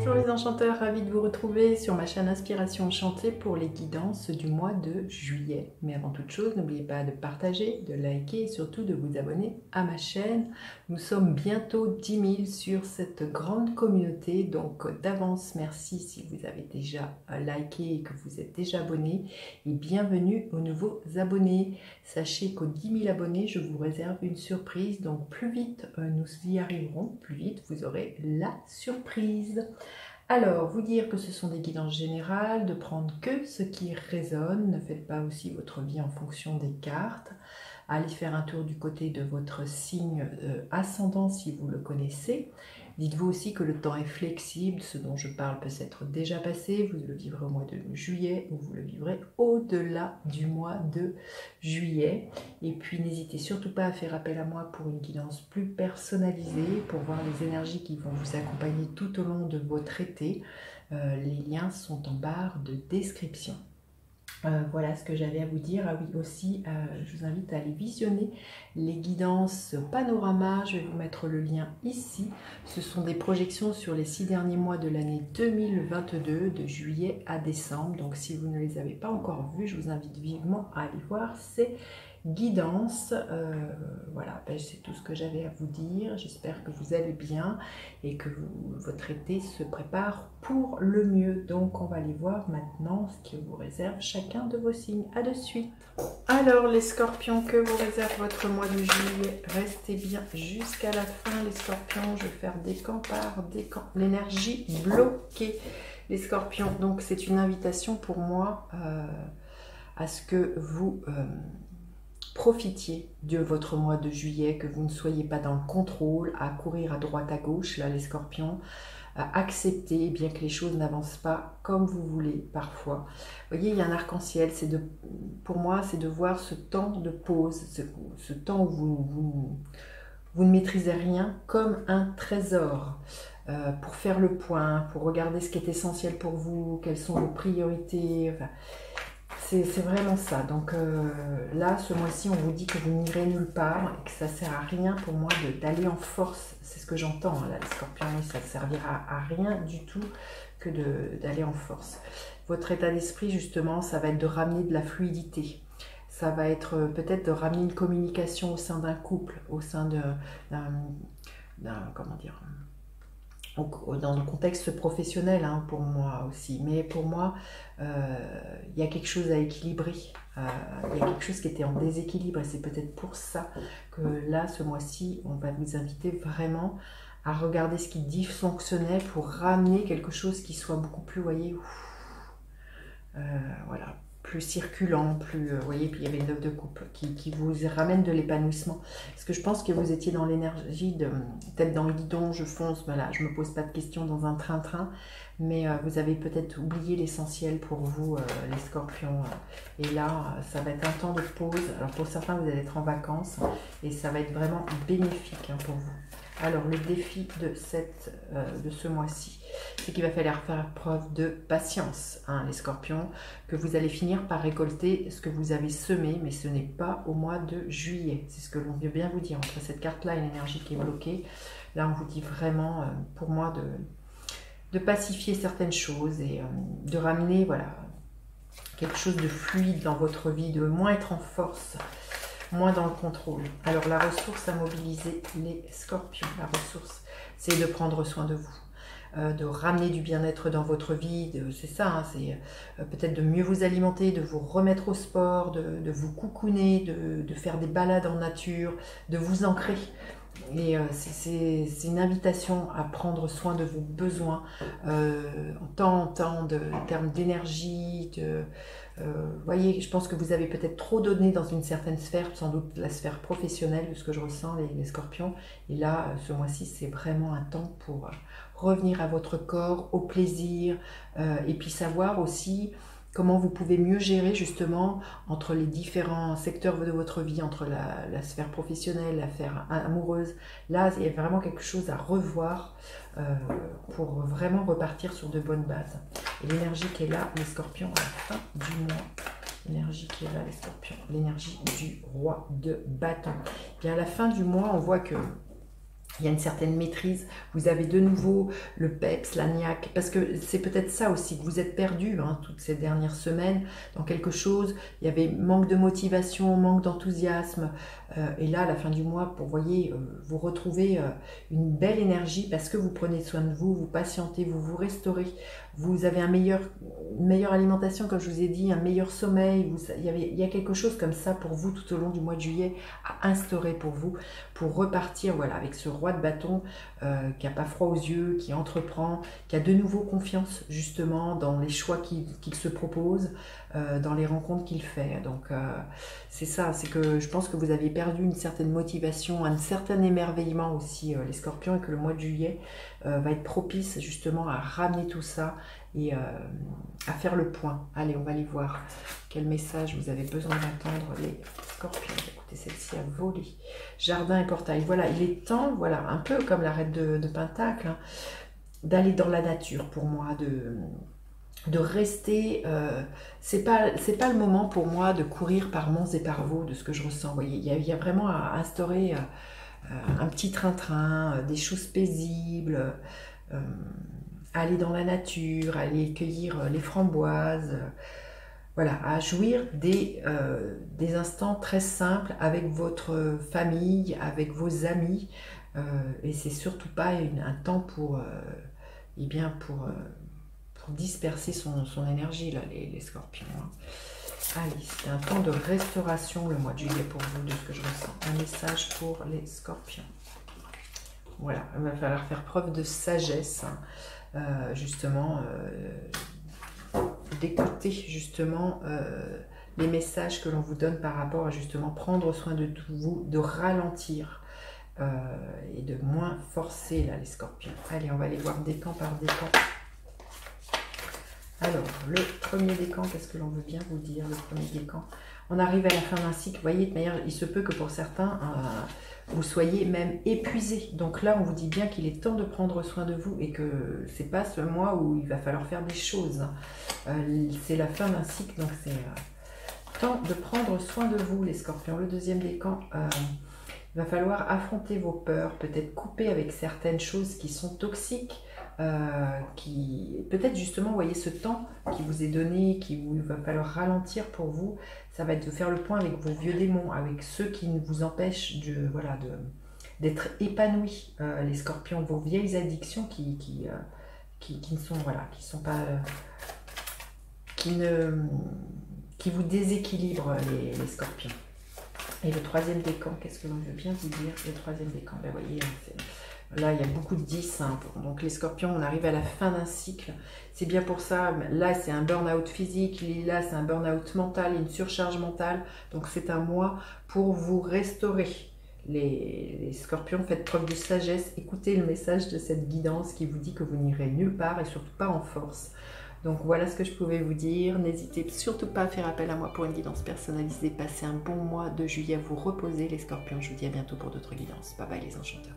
Bonjour les enchanteurs, ravi de vous retrouver sur ma chaîne Inspiration Enchantée pour les guidances du mois de juillet. Mais avant toute chose, n'oubliez pas de partager, de liker et surtout de vous abonner à ma chaîne. Nous sommes bientôt 10 000 sur cette grande communauté, donc d'avance merci si vous avez déjà liké et que vous êtes déjà abonné. Et bienvenue aux nouveaux abonnés. Sachez qu'aux 10 000 abonnés, je vous réserve une surprise, donc plus vite nous y arriverons, plus vite vous aurez la surprise. Alors, vous dire que ce sont des guidances générales, de prendre que ce qui résonne, ne faites pas aussi votre vie en fonction des cartes. Allez faire un tour du côté de votre signe ascendant si vous le connaissez. Dites-vous aussi que le temps est flexible, ce dont je parle peut s'être déjà passé, vous le vivrez au mois de juillet ou vous le vivrez au-delà du mois de juillet. Et puis n'hésitez surtout pas à faire appel à moi pour une guidance plus personnalisée, pour voir les énergies qui vont vous accompagner tout au long de votre été. Les liens sont en barre de description. Voilà ce que j'avais à vous dire. Ah oui, aussi, je vous invite à aller visionner les guidances panorama. Je vais vous mettre le lien ici. Ce sont des projections sur les 6 derniers mois de l'année 2022, de juillet à décembre. Donc, si vous ne les avez pas encore vues, je vous invite vivement à aller voir ces guidance. Voilà, ben, c'est tout ce que j'avais à vous dire. J'espère que vous allez bien et que votre été se prépare pour le mieux. Donc on va aller voir maintenant ce que vous réserve chacun de vos signes. À de suite. Alors les scorpions, que vous réserve votre mois de juillet? Restez bien jusqu'à la fin les scorpions. Je vais faire des camps par des camps. L'énergie bloquée. Les scorpions, donc c'est une invitation pour moi à ce que vous profitiez de votre mois de juillet, que vous ne soyez pas dans le contrôle, à courir à droite à gauche, là les scorpions, accepter bien que les choses n'avancent pas comme vous voulez parfois. Vous voyez, il y a un arc-en-ciel, pour moi c'est de voir ce temps de pause, ce temps où vous ne maîtrisez rien comme un trésor. Pour faire le point, pour regarder ce qui est essentiel pour vous, quelles sont vos priorités, enfin, c'est vraiment ça. Donc là, ce mois-ci, on vous dit que vous n'irez nulle part et que ça ne sert à rien pour moi d'aller en force. C'est ce que j'entends, hein, là, les scorpions, ça ne servira à rien du tout que d'aller en force. Votre état d'esprit, justement, ça va être de ramener de la fluidité. Ça va être peut-être de ramener une communication au sein d'un couple, au sein comment dire, dans le contexte professionnel, hein, pour moi aussi. Mais pour moi, il y a quelque chose à équilibrer. Il y a quelque chose qui était en déséquilibre et c'est peut-être pour ça que là, ce mois-ci, on va vous inviter vraiment à regarder ce qui dysfonctionnait pour ramener quelque chose qui soit beaucoup plus, vous voyez, voilà, plus circulant, plus, vous voyez, puis il y avait une œuvre de coupe qui vous ramène de l'épanouissement. Parce que je pense que vous étiez dans l'énergie de tête dans le guidon, je fonce, voilà, je me pose pas de questions dans un train-train, mais vous avez peut-être oublié l'essentiel pour vous, les scorpions. Et là, ça va être un temps de pause. Alors pour certains, vous allez être en vacances et ça va être vraiment bénéfique, hein, pour vous. Alors le défi de ce mois-ci, c'est qu'il va falloir faire preuve de patience, hein, les scorpions, que vous allez finir par récolter ce que vous avez semé, mais ce n'est pas au mois de juillet. C'est ce que l'on veut bien vous dire. Entre cette carte-là et l'énergie qui est bloquée, là on vous dit vraiment, pour moi, de pacifier certaines choses et de ramener, voilà, quelque chose de fluide dans votre vie, de moins être en force, moins dans le contrôle. Alors la ressource à mobiliser, les scorpions, la ressource, c'est de prendre soin de vous, de ramener du bien-être dans votre vie, c'est ça, hein, c'est peut-être de mieux vous alimenter, de vous remettre au sport, de vous coucouner, de faire des balades en nature, de vous ancrer. Et c'est une invitation à prendre soin de vos besoins en termes d'énergie, vous voyez, je pense que vous avez peut-être trop donné dans une certaine sphère, sans doute la sphère professionnelle, de ce que je ressens, les scorpions. Et là, ce mois-ci, c'est vraiment un temps pour revenir à votre corps, au plaisir, et puis savoir aussi comment vous pouvez mieux gérer justement entre les différents secteurs de votre vie, entre la sphère professionnelle, la sphère amoureuse. Là, il y a vraiment quelque chose à revoir pour vraiment repartir sur de bonnes bases. Et l'énergie qui est là, les scorpions, à la fin du mois, l'énergie qui est là, les scorpions, l'énergie du roi de bâton. Bien à la fin du mois, on voit que Il y a une certaine maîtrise, vous avez de nouveau le peps, la niaque, parce que c'est peut-être ça aussi, que vous êtes perdu toutes ces dernières semaines dans quelque chose, il y avait manque de motivation, manque d'enthousiasme, et là à la fin du mois, vous retrouvez une belle énergie parce que vous prenez soin de vous, vous patientez, vous vous restaurez, vous avez une meilleure alimentation comme je vous ai dit, un meilleur sommeil, il y a quelque chose comme ça pour vous tout au long du mois de juillet à instaurer pour vous, pour repartir voilà, avec ce roi de bâton qui n'a pas froid aux yeux, qui entreprend, qui a de nouveau confiance justement dans les choix qu'il se propose, dans les rencontres qu'il fait. Donc c'est ça, c'est que je pense que vous avez perdu une certaine motivation, un certain émerveillement aussi les scorpions, et que le mois de juillet va être propice justement à ramener tout ça et à faire le point. Allez, on va aller voir quel message vous avez besoin d'entendre les scorpions. Écoutez, celle-ci a volé. Jardin et portail. Voilà, il est temps, voilà, un peu comme la reine de Pentacle, d'aller dans la nature pour moi, de rester. C'est pas le moment pour moi de courir par monts et par vaux de ce que je ressens. Vous voyez, il y a vraiment à instaurer un petit train-train, des choses paisibles. Aller dans la nature, aller cueillir les framboises, voilà, à jouir des instants très simples avec votre famille, avec vos amis, et c'est surtout pas un temps pour disperser son énergie, là, les scorpions. Allez, c'est un temps de restauration le mois de juillet pour vous, de ce que je ressens. Un message pour les scorpions. Voilà, il va falloir faire preuve de sagesse, justement, d'écouter justement les messages que l'on vous donne par rapport à justement prendre soin de vous, de ralentir et de moins forcer là les scorpions. Allez, on va aller voir décan par décan. Alors, le premier décan, qu'est-ce que l'on veut bien vous dire, le premier décan? On arrive à la fin d'un cycle, vous voyez, de manière, il se peut que pour certains, vous soyez même épuisé. Donc là, on vous dit bien qu'il est temps de prendre soin de vous et que c'est pas ce mois où il va falloir faire des choses. C'est la fin d'un cycle, donc c'est temps de prendre soin de vous, les scorpions. Le deuxième décan, il va falloir affronter vos peurs, peut-être couper avec certaines choses qui sont toxiques, peut-être justement, vous voyez, ce temps qui vous est donné, où il va falloir ralentir pour vous, ça va être de faire le point avec vos vieux démons, avec ceux qui vous empêchent d'être épanouis, les scorpions, vos vieilles addictions qui ne sont, voilà, qui vous déséquilibrent, les scorpions. Et le troisième décan, qu'est-ce que l'on veut bien vous dire? Le troisième décan, ben, vous voyez, là, il y a beaucoup de 10. Donc, les scorpions, on arrive à la fin d'un cycle. C'est bien pour ça. Là, c'est un burn-out physique. Là, c'est un burn-out mental, une surcharge mentale. Donc, c'est un mois pour vous restaurer. Les scorpions, faites preuve de sagesse. Écoutez le message de cette guidance qui vous dit que vous n'irez nulle part et surtout pas en force. Donc, voilà ce que je pouvais vous dire. N'hésitez surtout pas à faire appel à moi pour une guidance personnalisée. Passez un bon mois de juillet à vous reposer, les scorpions. Je vous dis à bientôt pour d'autres guidances. Bye bye, les enchanteurs.